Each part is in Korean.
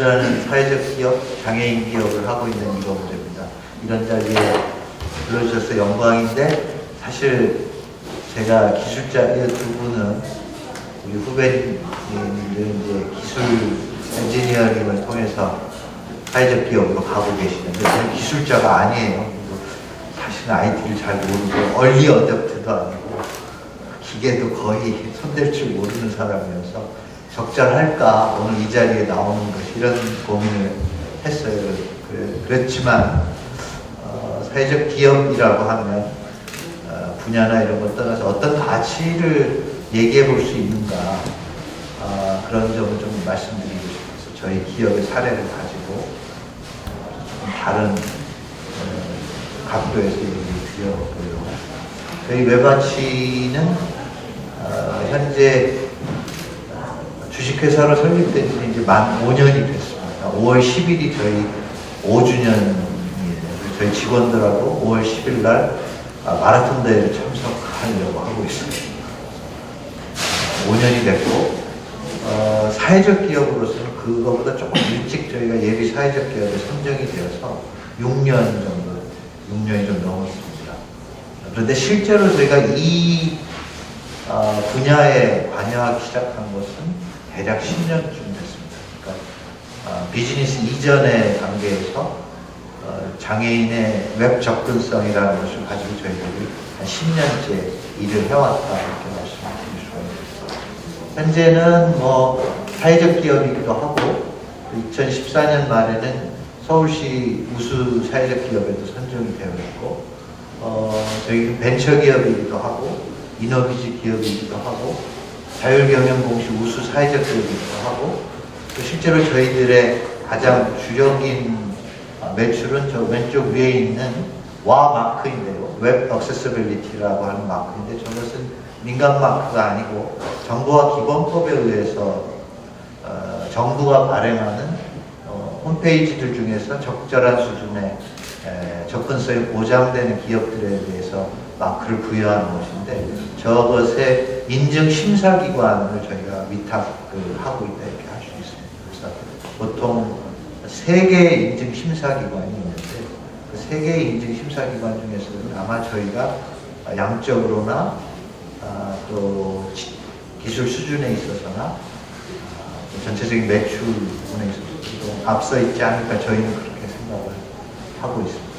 베스라는 사회적 기업, 장애인 기업을 하고 있는 이범재입니다. 이런 자리에 불러주셔서 영광인데, 사실 제가 기술자 이 두 분은 우리 후배님들 이제 기술 엔지니어링을 통해서 사회적 기업으로 가고 계시는데, 저는 기술자가 아니에요. 사실은 IT를 잘 모르고 얼리 어댑트도 아니고 기계도 거의 손댈 줄 모르는 사람이어서 적절할까 오늘 이 자리에 나오는 것이, 이런 고민을 했어요. 그렇지만 사회적 기업이라고 하면 분야나 이런 것 떠나서 어떤 가치를 얘기해 볼 수 있는가, 그런 점을 좀 말씀드리고 싶어서 저희 기업의 사례를 가지고 좀 다른 각도에서 얘기를 드려보려고 합니다. 저희 웹아치는 현재 주식회사로 설립된 지 이제 만 5년이 됐습니다. 5월 10일이 저희 5주년이에요. 저희 직원들하고 5월 10일 날 마라톤 대회를 참석하려고 하고 있습니다. 5년이 됐고, 사회적 기업으로서는 그거보다 조금 일찍 저희가 예비 사회적 기업에 선정이 되어서 6년이 좀 넘었습니다. 그런데 실제로 저희가 이 분야에 관여하기 시작한 것은 대략 10년쯤 됐습니다. 그러니까 비즈니스 이전의 단계에서 장애인의 웹 접근성이라는 것을 가지고 저희들이 한 10년째 일을 해왔다, 이렇게 말씀드릴 수가 있습니다. 현재는 사회적 기업이기도 하고, 2014년 말에는 서울시 우수 사회적 기업에도 선정이 되어 있고, 저희 벤처 기업이기도 하고, 이노비즈 기업이기도 하고, 자율경영공시 우수 사회적 기업이기도 하고, 또 실제로 저희들의 가장 주력인 매출은 저 왼쪽 위에 있는 와 마크인데요. 웹 액세서빌리티라고 하는 마크인데, 저것은 민간 마크가 아니고 정부와 기본법에 의해서 정부가 발행하는 홈페이지들 중에서 적절한 수준의 접근성이 보장되는 기업들에 대해서 마크를 부여하는 것인데, 저것의 인증 심사기관을 저희가 위탁을 하고 있다, 이렇게 할 수 있습니다. 그래서 보통 3개의 인증 심사기관이 있는데, 그 3개의 인증 심사기관 중에서는 아마 저희가 양적으로나 또 기술 수준에 있어서나 전체적인 매출 부분에 있어서 앞서 있지 않을까, 저희는 그렇게 생각을 하고 있습니다.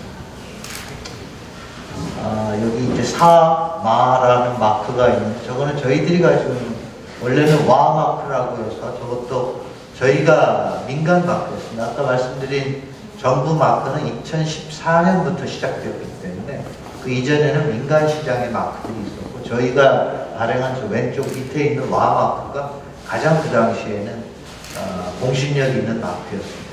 여기 이제 사마라는 마크가 있는데, 저거는 저희들이 가지고 있는, 원래는 와 마크라고 해서 저것도 저희가 민간 마크였습니다. 아까 말씀드린 정부 마크는 2014년부터 시작되었기 때문에 그 이전에는 민간 시장의 마크들이 있었고, 저희가 발행한 저 왼쪽 밑에 있는 와 마크가 가장 그 당시에는 공신력 있는 마크였습니다.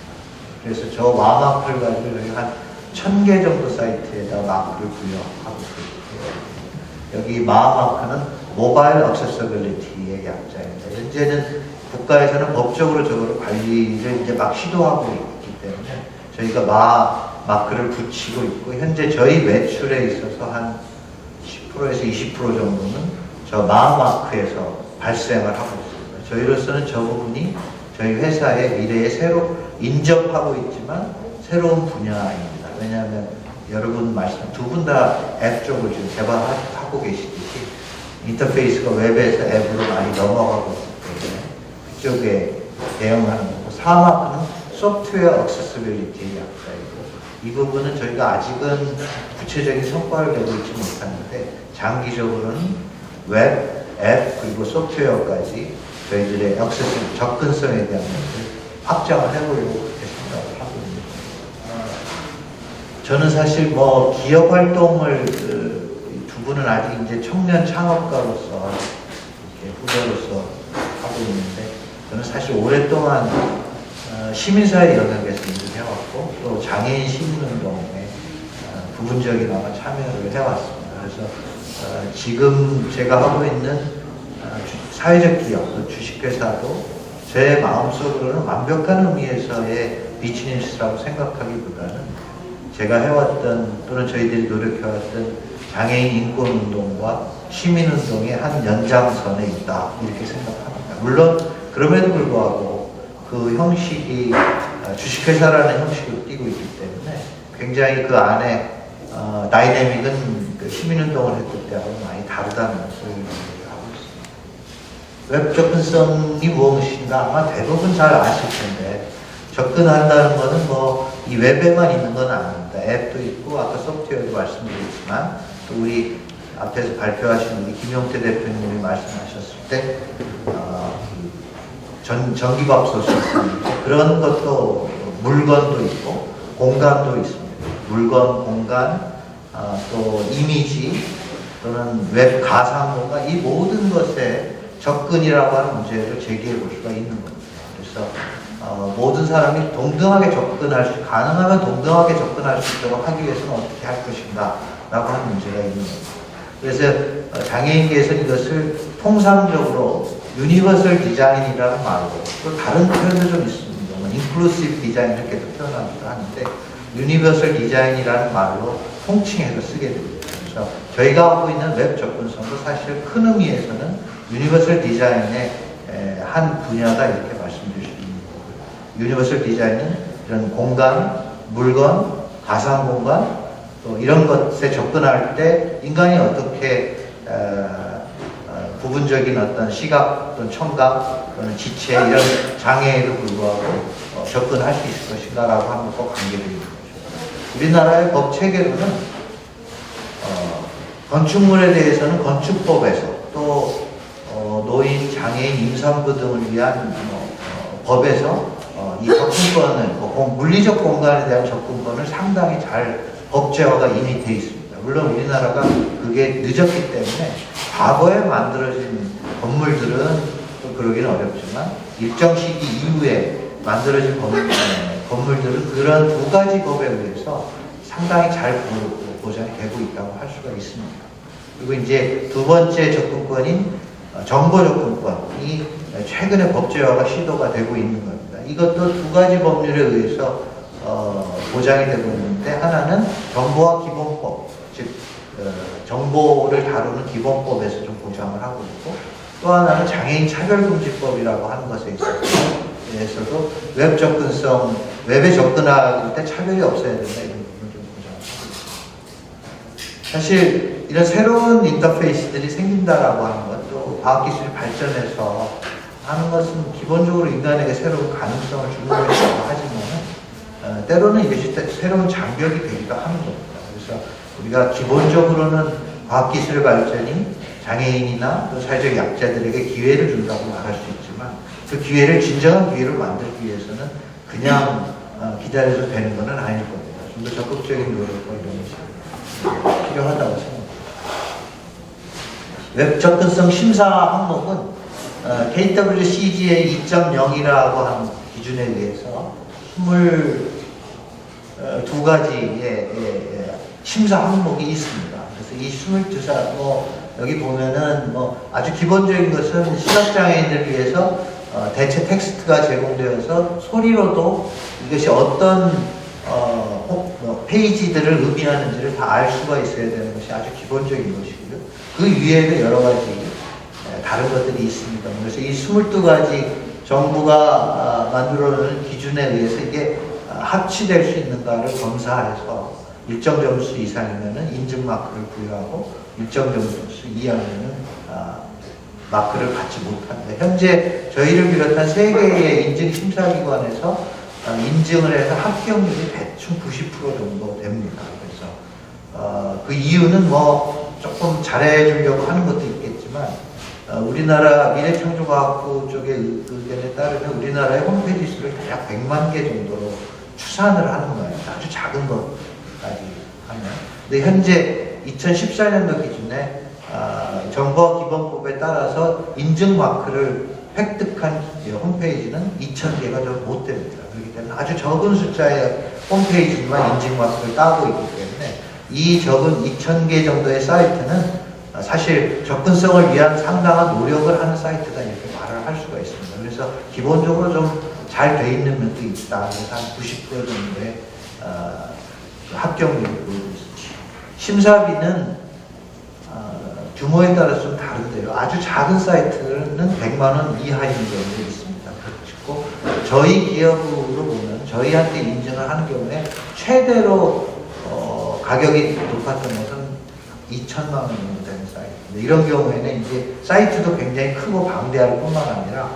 그래서 저 와 마크를 가지고 저희 한 1000개 정도 사이트에다 마크를 부여하고 있고요. 여기 마 마크는 모바일 액세서빌리티의 약자입니다. 현재는 국가에서는 법적으로 저거를 관리를 이제 막 시도하고 있기 때문에 저희가 마크를 붙이고 있고, 현재 저희 매출에 있어서 한 10%에서 20% 정도는 저 마크에서 발생을 하고 있습니다. 저희로서는 저 부분이 저희 회사의 미래에 새로 인접하고 있지만 새로운 분야입니다. 왜냐하면 여러분 두 분 다 앱 쪽을 지금 개발하고 계시듯이 인터페이스가 웹에서 앱으로 많이 넘어가고 있기 때문에 그쪽에 대응하는 거고, 사마크는 소프트웨어 액세서빌리티의 약자이고, 이 부분은 저희가 아직은 구체적인 성과를 내고 있지 못하는데 장기적으로는 웹, 앱, 그리고 소프트웨어까지 저희들의 접근성에 대한 것을 확장을 해보려고 그렇게 생각을 하고 있습니다. 저는 사실 기업 활동을 두 분은 아직 이제 청년 창업가로서 이렇게 후배로서 하고 있는데, 저는 사실 오랫동안 시민사회 영역에서 일을 해왔고, 또 장애인 시민운동에 부분적인 아마 참여를 해왔습니다. 그래서 지금 제가 하고 있는 사회적 기업, 또 주식회사도 제 마음속으로는 완벽한 의미에서의 비즈니스라고 생각하기보다는 제가 해왔던, 또는 저희들이 노력해왔던 장애인 인권운동과 시민운동의 한 연장선에 있다, 이렇게 생각합니다. 물론 그럼에도 불구하고 그 형식이 주식회사라는 형식으로 뛰고 있기 때문에 굉장히 그 안에 다이내믹은 그 시민운동을 했을 때하고 많이 다르다는 것을 하고 있습니다. 웹 접근성이 무엇인가 아마 대부분 잘 아실 텐데, 접근한다는 것은 뭐 이 웹에만 있는 건 아닙니다. 앱도 있고 아까 소프트웨어도 말씀드렸지만 또 우리 앞에서 발표하신 우리 김용태 대표님이 말씀하셨을 때 전기밥솥이 있습니다. 그런 것도 물건도 있고 공간도 있습니다. 물건, 공간, 또 이미지 또는 웹 가상 공간, 이 모든 것에 접근이라고 하는 문제를 제기해 볼 수가 있는 겁니다. 그래서 모든 사람이 동등하게 가능하면 동등하게 접근할 수 있도록 하기 위해서는 어떻게 할 것인가 라고 하는 문제가 있는 겁니다. 그래서 장애인계에서는 이것을 통상적으로 유니버설 디자인이라는 말로, 또 다른 표현도 좀 있습니다. 인클루시브 디자인 이렇게도 표현하기도 하는데, 유니버설 디자인이라는 말로 통칭해서 쓰게 됩니다. 그래서 저희가 하고 있는 웹 접근성도 사실 큰 의미에서는 유니버설 디자인의 한 분야다, 이렇게 말씀드릴 수 있는 거고요. 유니버설 디자인은 이런 공간, 물건, 가상 공간, 또 이런 것에 접근할 때 인간이 어떻게 부분적인 어떤 시각 또는 청각 또는 지체 이런 장애에도 불구하고 접근할 수 있을 것인가라고 하는 것과 관계되어 있는 거죠. 우리나라의 법 체계로는 건축물에 대해서는 건축법에서 또 노인, 장애인, 임산부 등을 위한 법에서 이 접근권을 물리적 공간에 대한 접근권을 상당히 잘 법제화가 이미 되어 있습니다. 물론 우리나라가 그게 늦었기 때문에 과거에 만들어진 건물들은 또 그러기는 어렵지만 일정 시기 이후에 만들어진 건물들은 그런 두 가지 법에 의해서 상당히 잘 보장이 되고 있다고 할 수가 있습니다. 그리고 이제 두 번째 접근권인 정보 접근권이 최근에 법제화가 시도가 되고 있는 겁니다. 이것도 두 가지 법률에 의해서 보장이 되고 있는데, 하나는 정보화 기본법, 즉 정보를 다루는 기본법에서 좀 보장을 하고 있고, 또 하나는 장애인 차별금지법이라고 하는 것에 있어서도 웹 접근성, 웹에 접근할 때 차별이 없어야 된다, 이런 부분을 좀 보장을 하고 있습니다. 사실 이런 새로운 인터페이스들이 생긴다라고 하는 것도 과학기술이 발전해서 하는 것은 기본적으로 인간에게 새로운 가능성을 주는 것이라고 하지만 때로는 이것이 새로운 장벽이 되기도 하는 겁니다. 그래서 우리가 기본적으로는 과학기술의 발전이 장애인이나 또 사회적 약자들에게 기회를 준다고 말할 수 있지만, 그 기회를 진정한 기회로 만들기 위해서는 그냥 기다려도 되는 것은 아닐 겁니다. 좀 더 적극적인 노력과 이런 것이 필요하다고 생각합니다. 웹 접근성 심사 항목은 KWCGA 2.0이라고 하는 기준에 의해서 22가지의 심사 항목이 있습니다. 그래서 이 22사, 여기 보면은 아주 기본적인 것은 시각장애인을 위해서 대체 텍스트가 제공되어서 소리로도 이것이 어떤 페이지들을 의미하는지를 다 알 수가 있어야 되는 것이 아주 기본적인 것이고요. 그 위에도 여러 가지 다른 것들이 있습니다. 그래서 이 22가지 정부가 만들어놓은 기준에 의해서 이게 합치될 수 있는가를 검사해서 일정 점수 이상이면 인증 마크를 부여하고 일정 점수 이하면 마크를 받지 못합니다. 현재 저희를 비롯한 3개의 인증 심사기관에서 인증을 해서 합격률이 대충 90% 정도 됩니다. 그래서 그 이유는 조금 잘해주려고 하는 것도 있겠지만, 우리나라 미래창조과학부 쪽의 의견에 따르면 우리나라의 홈페이지 수를 대략 100만 개 정도로 추산을 하는 거예요. 아주 작은 것까지 하면. 근데 현재 2014년도 기준에 정보화 기본법에 따라서 인증 마크를 획득한 홈페이지는 2,000개가 좀 못 됩니다. 그렇기 때문에 아주 적은 숫자의 홈페이지만 인증 마크를 따고 있기 때문에 이 적은 2,000개 정도의 사이트는 사실 접근성을 위한 상당한 노력을 하는 사이트다, 이렇게 말을 할 수가 있습니다. 그래서 기본적으로 좀 잘 돼 있는 면도 있다. 그래서 한 90% 정도의 합격률을 보이고 있습니다. 심사비는 규모에 따라서 좀 다른데요. 아주 작은 사이트는 100만 원 이하인 경우도 있습니다. 그렇고 저희 기업으로 보면 저희한테 인증을 하는 경우에 최대로 가격이 높았던 것은 2천만 원 정도 되는 사이트. 이런 경우에는 이제 사이트도 굉장히 크고 방대할 뿐만 아니라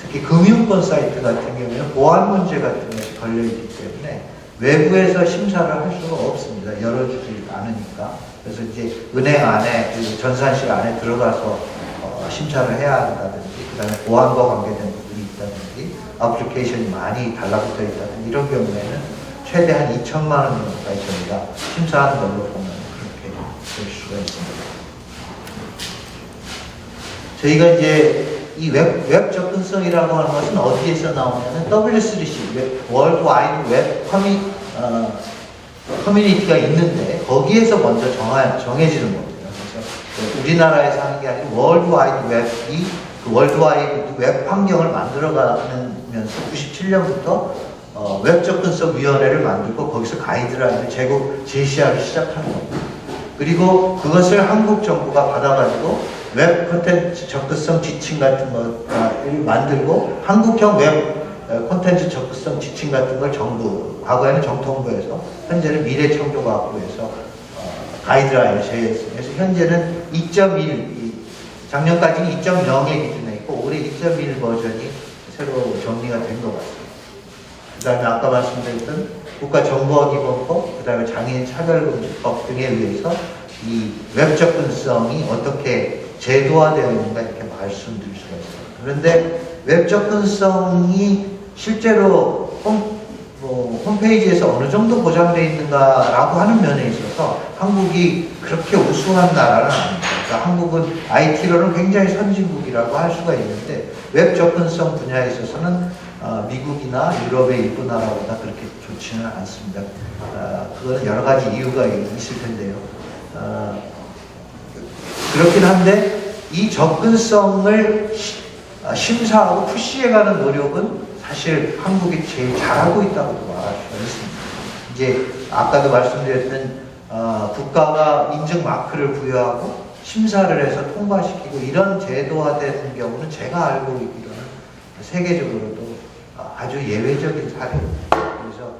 특히 금융권 사이트 같은 경우에는 보안 문제 같은 것이 걸려있기 때문에 외부에서 심사를 할 수가 없습니다. 열어주지 않으니까. 그래서 이제 은행 안에, 그 전산실 안에 들어가서 심사를 해야 한다든지, 그 다음에 보안과 관계된 부분이 있다든지, 어플리케이션이 많이 달라붙어 있다든지, 이런 경우에는 최대 한 2천만 원 정도까지 저희가 심사하는 걸로 보면 그렇게 될 수가 있습니다. 저희가 이제 이 웹 접근성이라고 하는 것은 어디에서 나오냐면 W3C, 월드 와이드 웹 커뮤니티가 있는데 거기에서 먼저 정해지는 겁니다. 그래서 우리나라에서 하는 게 아니고 월드 와이드 웹이 그 월드 와이드 웹 환경을 만들어가면서 97년부터 웹 접근성 위원회를 만들고 거기서 가이드라인을 제시하기 시작하는 겁니다. 그리고 그것을 한국 정부가 받아가지고 웹 콘텐츠 접근성 지침 같은 것을 만들고 한국형 웹 콘텐츠 접근성 지침 같은 걸 정부, 과거에는 정통부에서, 현재는 미래창조과학부에서 가이드라인을 제시해서 현재는 2.1, 작년까지는 2.0의 기준에 있고 올해 2.1 버전이 새로 정리가 된 것 같습니다. 그 다음에 아까 말씀드렸던 국가정보기본법, 그 다음에 장애인 차별금지법 등에 의해서 이 웹 접근성이 어떻게 제도화되어 있는가 이렇게 말씀드릴 수가 있습니다. 그런데 웹 접근성이 실제로 홈페이지에서 어느 정도 보장되어 있는가라고 하는 면에 있어서 한국이 그렇게 우수한 나라는 아닙니다. 그러니까 한국은 IT로는 굉장히 선진국이라고 할 수가 있는데 웹 접근성 분야에 있어서는 미국이나 유럽의 일부 나라보다 그렇게 좋지는 않습니다. 그거는 여러 가지 이유가 있을 텐데요. 그렇긴 한데 이 접근성을 심사하고 푸시해가는 노력은 사실 한국이 제일 잘하고 있다고도 말할 수가 있습니다. 이제 아까도 말씀드렸던 국가가 인증 마크를 부여하고 심사를 해서 통과시키고 이런 제도화되는 경우는 제가 알고 있기로는 세계적으로도 아주 예외적인 사례입니다. 그래서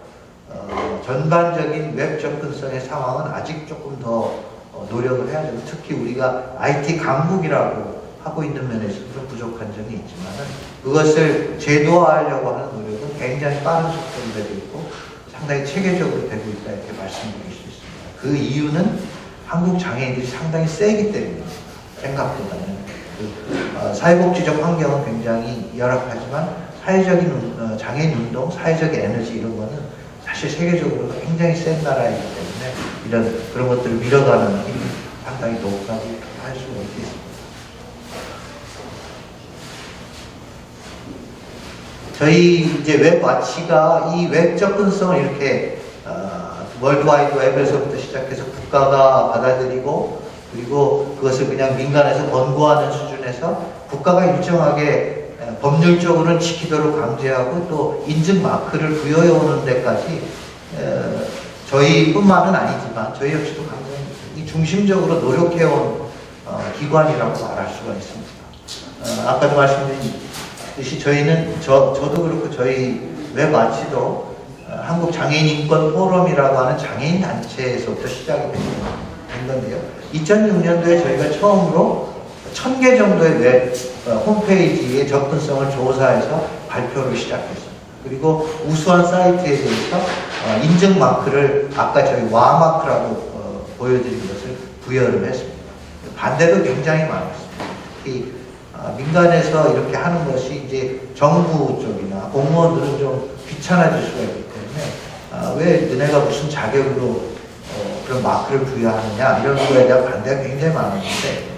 전반적인 웹 접근성의 상황은 아직 조금 더 노력을 해야 되고 특히 우리가 IT 강국이라고 하고 있는 면에서 좀 부족한 점이 있지만은 그것을 제도화하려고 하는 노력은 굉장히 빠른 속도로 되고 있고 상당히 체계적으로 되고 있다 이렇게 말씀드릴 수 있습니다. 그 이유는 한국 장애인들이 상당히 세기 때문입니다. 생각보다는 사회복지적 환경은 굉장히 열악하지만 사회적인 장애인 운동, 사회적 에너지 이런 거는 사실 세계적으로 굉장히 센 나라이기 때문에 그런 것들을 밀어가는 힘이 상당히 높다고 할 수가 있겠습니다. 저희 이제 웹와치가 이 웹 접근성을 이렇게 월드와이드 웹에서부터 시작해서 국가가 받아들이고 그리고 그것을 그냥 민간에서 권고하는 수준에서 국가가 일정하게 법률적으로는 지키도록 강제하고 또 인증 마크를 부여해 오는 데까지 저희뿐만은 아니지만 저희 역시도 굉장히 중심적으로 노력해온 기관이라고 말할 수가 있습니다. 아까도 말씀드렸듯이 저희는 저도 그렇고 저희 웹와치도 한국 장애인 인권 포럼이라고 하는 장애인 단체에서부터 시작이 된 건데요. 2006년도에 저희가 처음으로 1000개 정도의 웹 홈페이지의 접근성을 조사해서 발표를 시작했습니다. 그리고 우수한 사이트에 대해서 인증 마크를 아까 저희 와마크라고 보여드린 것을 부여를 했습니다. 반대도 굉장히 많았습니다. 특히 민간에서 이렇게 하는 것이 이제 정부 쪽이나 공무원들은 좀 귀찮아질 수가 있기 때문에 왜 너네가 무슨 자격으로 그런 마크를 부여하느냐 이런 거에 대한 반대가 굉장히 많았는데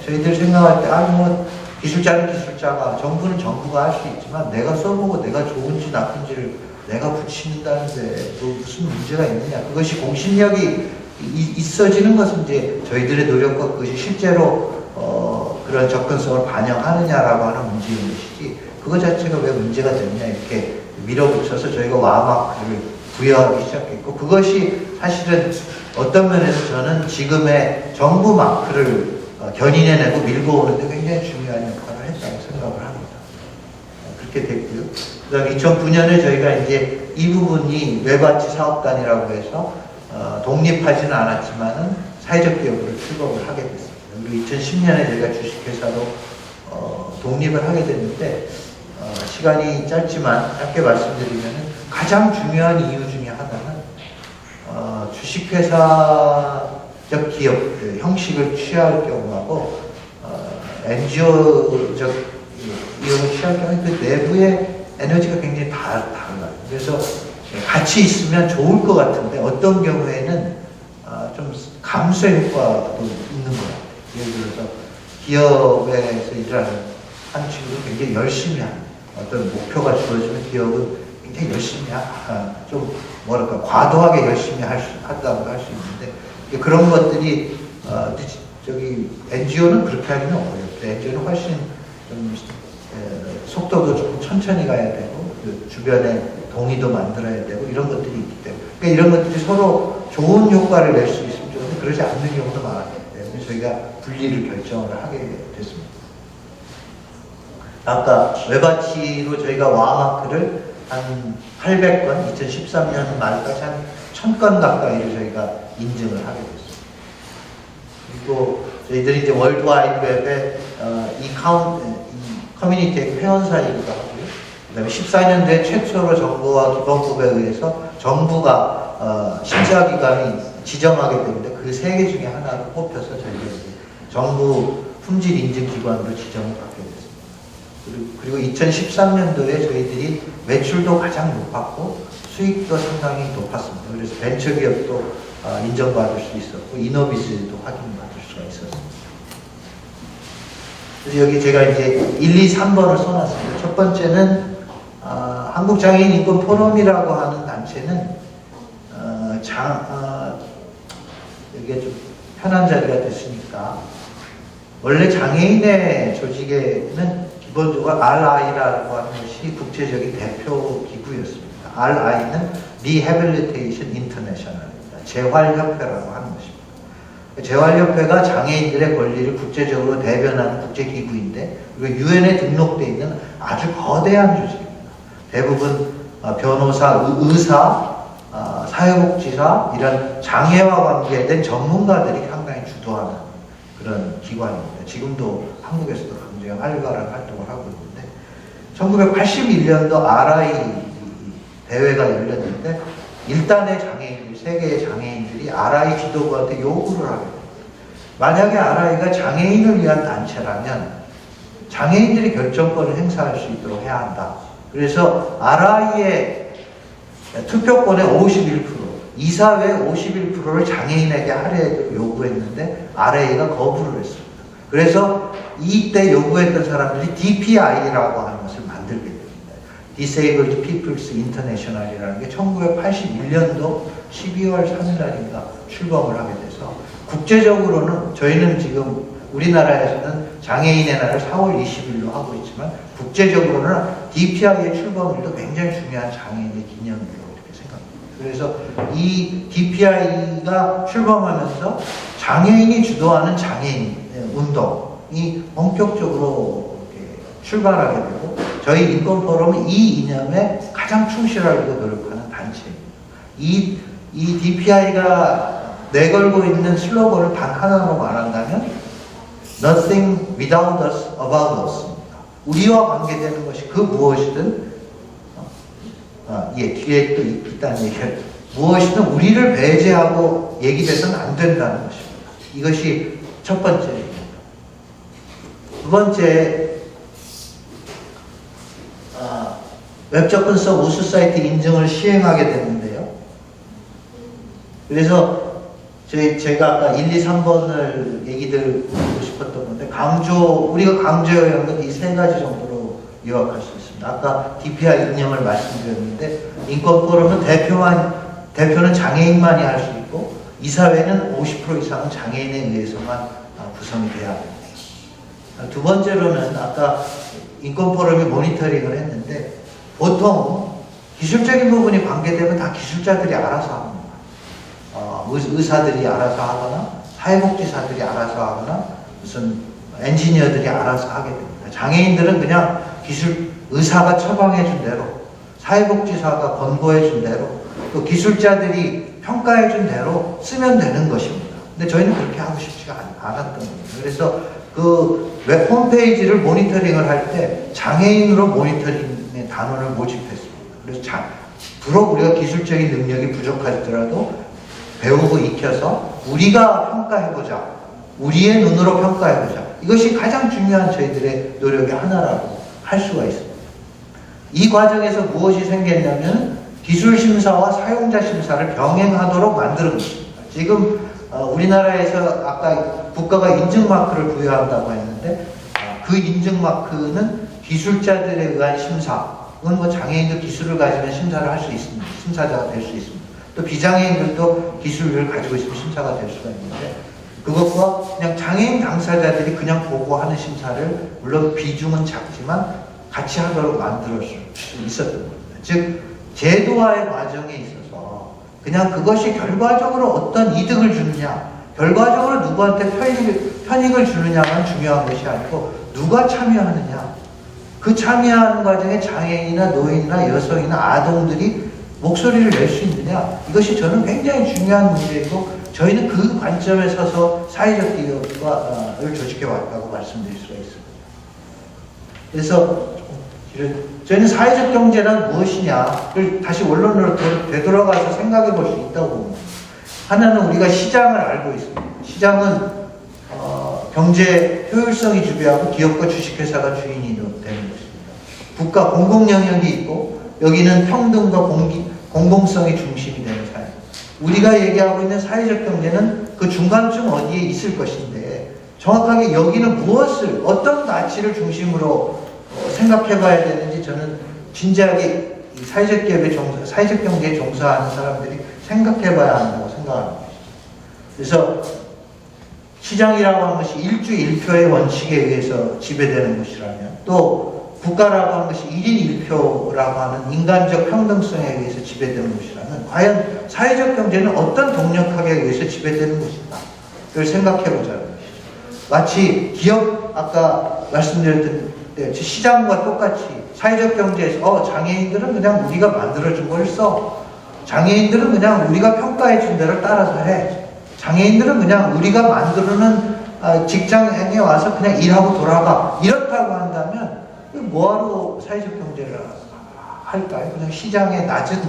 저희들 생각할 때 뭐 기술자는 기술자가 정부는 정부가 할 수 있지만 내가 써보고 내가 좋은지 나쁜지를 내가 붙인다는데 뭐 무슨 문제가 있느냐 그것이 공신력이 있어지는 것은 이제 저희들의 노력과 그것이 실제로 그런 접근성을 반영하느냐라고 하는 문제인 것이지 그거 자체가 왜 문제가 되느냐 이렇게 밀어붙여서 저희가 와마크를 부여하기 시작했고 그것이 사실은 어떤 면에서 저는 지금의 정부 마크를 견인해내고 밀고 오는데 굉장히 중요한 역할을 했다고 생각을 합니다. 그렇게 됐고요. 그 다음에 2009년에 저희가 이제 이 부분이 외바치 사업단이라고 해서 독립하지는 않았지만은 사회적 기업으로 출범을 하게 됐습니다. 그리고 2010년에 저희가 주식회사로 독립을 하게 됐는데 시간이 짧지만 짧게 말씀드리면 가장 중요한 이유 중에 하나는 주식회사적 기업 형식을 취할 경우하고 NGO적 이용을 취할 경우에 그 내부의 에너지가 굉장히 달라요. 그래서 같이 있으면 좋을 것 같은데 어떤 경우에는 좀 감소 효과도 있는 것 같아요. 예를 들어서 기업에서 일하는 한 친구도 굉장히 열심히 하는 어떤 목표가 주어지면 기업은 굉장히 열심히 좀 뭐랄까 과도하게 열심히 한다고 할 수 있는데 그런 것들이 저기 NGO는 그렇게 하기는 어렵죠. NGO는 훨씬 좀 속도도 조금 천천히 가야 되고 그 주변에 동의도 만들어야 되고 이런 것들이 있기 때문에 그러니까 이런 것들이 서로 좋은 효과를 낼 수 있으면 좋은데 그러지 않는 경우도 많았기 때문에 저희가 분리를 결정을 하게 됐습니다. 아까 외바치로 저희가 와마크를 한 800건, 2013년 말까지 한 1000건 가까이를 저희가 인증을 하게 됐습니다. 그리고 저희들이 이제 월드와이드웹에 이 커뮤니티의 회원사이기도 하고요. 그 다음에 14년도에 최초로 정부와 기본법에 의해서 정부가 심사기관이 지정하게 되는데 그 3개 중에 하나로 뽑혀서 저희가 이제 정부 품질 인증 기관으로 지정을 받게 됐습니다. 그리고 2013년도에 저희들이 매출도 가장 높았고 수익도 상당히 높았습니다. 그래서 벤처기업도 인정받을 수 있었고 이노비즈도 확인받을 수가 있었습니다. 그래서 여기 제가 이제 1, 2, 3번을 써놨습니다. 첫 번째는 한국장애인인권포럼이라고 하는 단체는 이게 좀 편한 자리가 됐으니까 원래 장애인의 조직에는 기본적으로 RI라고 하는 것이 국제적인 대표 기구였습니다. RI는 Rehabilitation International입니다. 재활협회라고 하는 것입니다. 재활협회가 장애인들의 권리를 국제적으로 대변하는 국제기구인데 그리고 유엔에 등록되어 있는 아주 거대한 조직입니다. 대부분 변호사, 의사, 사회복지사 이런 장애와 관계된 전문가들이 상당히 주도하는 그런 기관입니다. 지금도 한국에서도 굉장히 활발한 활동을 하고 있는데 1981년도 RI 대회가 열렸는데 일단의 장애인들, 세계의 장애인들이 RI 지도부한테 요구를 하게 됩니다. 만약에 RI가 장애인을 위한 단체라면 장애인들이 결정권을 행사할 수 있도록 해야 한다. 그래서 RI의 투표권의 51%, 이사회 51%를 장애인에게 하려고 요구했는데 RI가 거부를 했습니다. 그래서 이때 요구했던 사람들이 DPI라고 하는 것을 만들게 됩니다. Disabled People's International이라는 게 1981년도 12월 3일 날인가 출범을 하게 돼서 국제적으로는 저희는 지금 우리나라에서는 장애인의 날을 4월 20일로 하고 있지만 국제적으로는 DPI의 출범일도 굉장히 중요한 장애인의 기념일로 이렇게 생각합니다. 그래서 이 DPI가 출범하면서 장애인이 주도하는 장애인 운동이 본격적으로 출발하게 되고 저희 인권포럼은 이 이념에 가장 충실하려고 노력하는 단체입니다. 이 DPI가 내걸고 있는 슬로건을 단 하나로 말한다면 Nothing without us about us입니다. 우리와 관계되는 것이 그 무엇이든 뒤에 또 있다는 얘기를 무엇이든 우리를 배제하고 얘기돼서는 안 된다는 것입니다. 이것이 첫 번째입니다. 두 번째 웹접근성 우수 사이트 인증을 시행하게 됐는데요. 그래서 제가 아까 1, 2, 3번을 얘기 드리고 싶었던 건데 우리가 강조해야 하는 건 이 세 가지 정도로 요약할 수 있습니다. 아까 DPI 이념을 말씀드렸는데 인권포럼은 대표는 장애인만이 할 수 있고 이사회는 50% 이상은 장애인에 의해서만 구성이 돼야 합니다. 두 번째로는 아까 인권포럼이 모니터링을 했는데 보통 기술적인 부분이 관계되면 다 기술자들이 알아서 합니다. 의사들이 알아서 하거나 사회복지사들이 알아서 하거나 무슨 엔지니어들이 알아서 하게 됩니다. 장애인들은 그냥 의사가 처방해준 대로, 사회복지사가 권고해준 대로, 또 기술자들이 평가해준 대로 쓰면 되는 것입니다. 근데 저희는 그렇게 하고 싶지가 않았던 겁니다. 그래서 그 웹 홈페이지를 모니터링을 할 때 장애인으로 모니터링의 단원을 모집했습니다. 그래서 비록 우리가 기술적인 능력이 부족하더라도 배우고 익혀서 우리가 평가해보자. 우리의 눈으로 평가해보자. 이것이 가장 중요한 저희들의 노력의 하나라고 할 수가 있습니다. 이 과정에서 무엇이 생겼냐면 기술심사와 사용자 심사를 병행하도록 만드는 것입니다. 지금 우리나라에서 아까 국가가 인증마크를 부여한다고 했는데 그 인증마크는 기술자들에 의한 심사, 그건 뭐 장애인도 기술을 가지면 심사를 할 수 있습니다. 심사자가 될 수 있습니다. 또 비장애인들도 기술을 가지고 있으면 심사가 될 수가 있는데 그것과 그냥 장애인 당사자들이 그냥 보고 하는 심사를 물론 비중은 작지만 같이 하도록 만들 수 있었던 겁니다. 즉 제도화의 과정에 있어서 그냥 그것이 결과적으로 어떤 이득을 주느냐, 결과적으로 누구한테 편익을 주느냐만 중요한 것이 아니고 누가 참여하느냐, 그 참여하는 과정에 장애인이나 노인이나 여성이나 아동들이 목소리를 낼 수 있느냐, 이것이 저는 굉장히 중요한 문제이고 저희는 그 관점에 서서 사회적 기업을 조직해 왔다고 말씀드릴 수가 있습니다. 그래서 저희는 사회적 경제란 무엇이냐를 다시 원론으로 되돌아가서 생각해 볼 수 있다고 봅니다. 하나는 우리가 시장을 알고 있습니다. 시장은 경제 효율성이 주배하고 기업과 주식회사가 주인이 되는 것입니다. 국가 공공 영역이 있고 여기는 평등과 공공성이 중심이 되는 사회. 우리가 얘기하고 있는 사회적 경제는 그 중간쯤 어디에 있을 것인데 정확하게 여기는 무엇을 어떤 가치를 중심으로 생각해 봐야 되는지 저는 진지하게 사회적 기업의 사회적 경제에 종사하는 사람들이 생각해 봐야 한다고 생각합니다. 그래서 시장이라고 하는 것이 일주 일표의 원칙에 의해서 지배되는 것이라면 또 국가라고 하는 것이 1인 1표라고 하는 인간적 평등성에 의해서 지배되는 것이라면 과연 사회적 경제는 어떤 동력학에 의해서 지배되는 것인가 를 생각해 보자는 것이죠. 마치 기업 아까 말씀드렸던 시장과 똑같이 사회적 경제에서 장애인들은 그냥 우리가 만들어준 걸 써. 장애인들은 그냥 우리가 평가해준 대로 따라서 해. 장애인들은 그냥 우리가 만들어놓은 직장에 와서 그냥 일하고 돌아가. 이렇다고 한다면 뭐하러 사회적 경제를 할까요? 그냥 시장의 낮은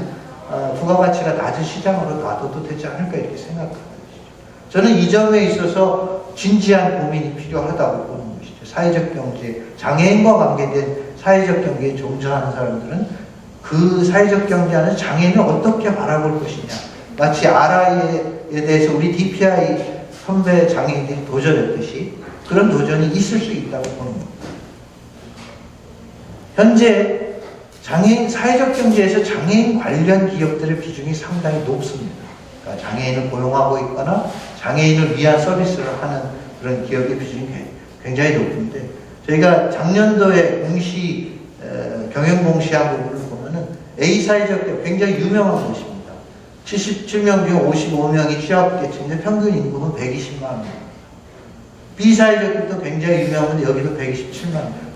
부가가치가 낮은 시장으로 놔둬도 되지 않을까 이렇게 생각합니다. 저는 이 점에 있어서 진지한 고민이 필요하다고 보는 것이죠. 사회적 경제, 장애인과 관계된 사회적 경제에 종사하는 사람들은 그 사회적 경제 안에서 장애인을 어떻게 바라볼 것이냐. 마치 RI에 대해서 우리 DPI 선배 장애인들이 도전했듯이 그런 도전이 있을 수 있다고 보는 겁니다. 현재 사회적 경제에서 장애인 관련 기업들의 비중이 상당히 높습니다. 그러니까 장애인을 고용하고 있거나 장애인을 위한 서비스를 하는 그런 기업의 비중이 굉장히 높은데 저희가 작년도에 경영 공시한 부분을 보면은 A 사회적 기업 굉장히 유명한 곳입니다. 77명 중 55명이 취약계층인데 평균 임금은 120만 원. B 사회적 기업도 굉장히 유명한데 여기도 127만 원.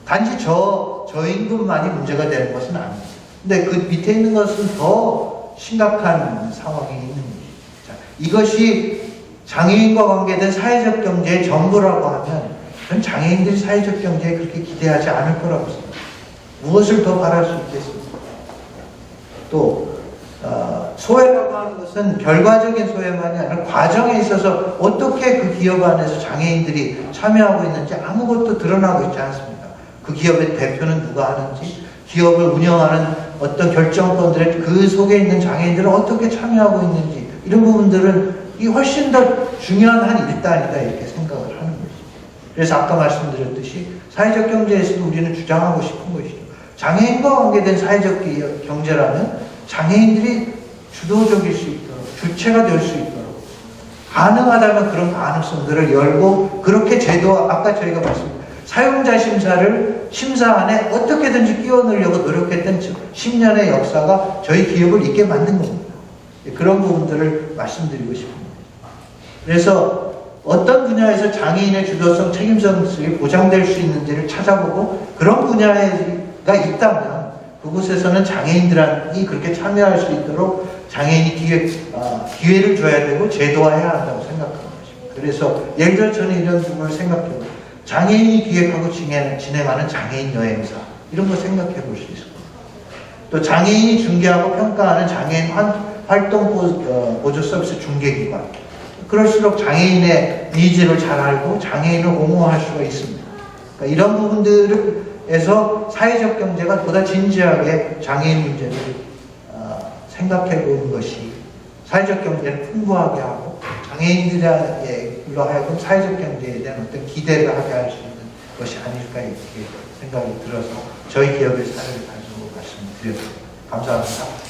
단지 저 임금만이 문제가 되는 것은 아닙니다. 근데 그 밑에 있는 것은 더 심각한 상황이 있는 것입니다. 자, 이것이 장애인과 관계된 사회적 경제의 전부라고 하면 전 장애인들이 사회적 경제에 그렇게 기대하지 않을 거라고 생각합니다. 무엇을 더 바랄 수 있겠습니까? 또 소외라고 하는 것은 결과적인 소외만이 아니라 과정에 있어서 어떻게 그 기업 안에서 장애인들이 참여하고 있는지 아무것도 드러나고 있지 않습니다. 그 기업의 대표는 누가 하는지, 기업을 운영하는 어떤 결정권들의 그 속에 있는 장애인들은 어떻게 참여하고 있는지 이런 부분들은 이 훨씬 더 중요한 한 일단이다 이렇게 생각을 하는 것이죠. 그래서 아까 말씀드렸듯이 사회적 경제에서도 우리는 주장하고 싶은 것이죠. 장애인과 관계된 사회적 경제라면 장애인들이 주도적일 수 있도록, 주체가 될 수 있도록 가능하다면 그런 가능성들을 열고 그렇게 아까 저희가 말씀드렸죠. 사용자 심사 안에 어떻게든지 끼워넣으려고 노력했던 10년의 역사가 저희 기업을 있게 만든 겁니다. 그런 부분들을 말씀드리고 싶습니다. 그래서 어떤 분야에서 장애인의 주도성, 책임성이 보장될 수 있는지를 찾아보고 그런 분야에 있다면 그곳에서는 장애인들이 그렇게 참여할 수 있도록 장애인이 기회를 줘야 되고 제도화해야 한다고 생각하는 것입니다. 그래서 예를 들어 저는 이런 부분을 생각해요. 장애인이 기획하고 진행하는 장애인 여행사 이런 거 생각해 볼 수 있을 겁니다. 또 장애인이 중개하고 평가하는 장애인 활동 보조 서비스 중개기관, 그럴수록 장애인의 니즈를 잘 알고 장애인을 옹호할 수가 있습니다. 그러니까 이런 부분들에서 사회적 경제가 보다 진지하게 장애인 문제를 생각해 보는 것이 사회적 경제를 풍부하게 하고 장애인들로 하여금 사회적 경제에 대한 어떤 기대를 하게 할 수 있는 것이 아닐까 이렇게 생각이 들어서 저희 기업의 사례를 가지고 말씀드렸습니다. 감사합니다.